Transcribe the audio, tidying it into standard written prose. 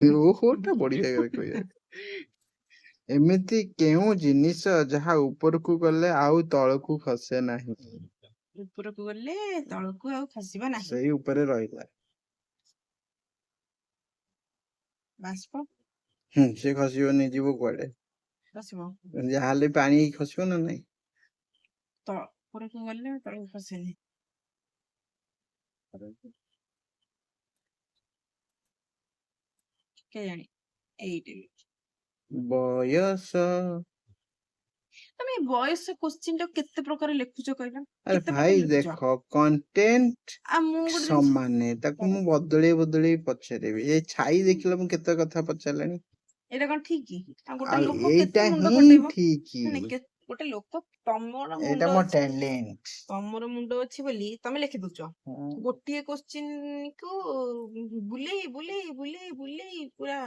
ଓହୋଟା ବଢିଆ କହିବା। ଏମିତି କେଉଁ ଜିନିଷ ଯାହା ଉପରକୁ ଗଲେ ଆଉ ତଳକୁ ଖସେ ନାହିଁ? ଉପରକୁ ଗଲେ ତଳକୁ ଆଉ ଖସିବ ନାହିଁ। ସେଇ ଉପରେ ରହିଲା। ବାଷ୍ପ ସେ ଖସିବନି, ଯିବ କୁଆଡେ? ଖସିବ। ଯାହାହେଲେ ପାଣି ଖସିବ ନା ନାଇଁ? ଉପରକୁ ଗଲେ ତଳକୁ ଖସେନି। କେଜାଣି ଏଇଠି ବୟସ। ତମେ ବୟସ କୋଶ୍ଚିନ୍ ଟା କେତେ ପ୍ରକାର ଲେଖୁଛ କହିଲ? ଆରେ କେତେ ପ୍ରକାର ଭାଇ ଲେଖୁଛ? ଦେଖ, କଣ୍ଟେଣ୍ଟ ଆଉ ମୁଁ ଗୋଟେ ଜିନିଷ ସମାନେ, ତାକୁ ମୁଁ ବଦଳେଇ ପଚାରିବି। ଏ ଛାଇ ଦେଖିଲେ ମୁଁ କେତେ କଥା ପଚାରିଲାଣି। ଏଇଟା କଣ ଠିକ କି? ଆଉ ଗୋଟେ ଆଉ ଲୋକ ଏଇଟା କେତେ ମୁଣ୍ଡ ହିଁ ଖଟେଇବ? ଠିକ। ଗୋଟେ ଲୋକ, ତମର ଏଇଟା ମୁଣ୍ଡ ମୋ ଅଛି, ଟ୍ୟାଲେଣ୍ଟ। ତମର ମୁଣ୍ଡ ଅଛି ବୋଲି ତମେ ଲେଖି ଦଉଛ। ଗୋଟିଏ କୋଶ୍ଚିନ୍ କୁ ବୁଲେଇ ବୁଲେଇ ବୁଲେଇ ବୁଲେଇ ପୁରା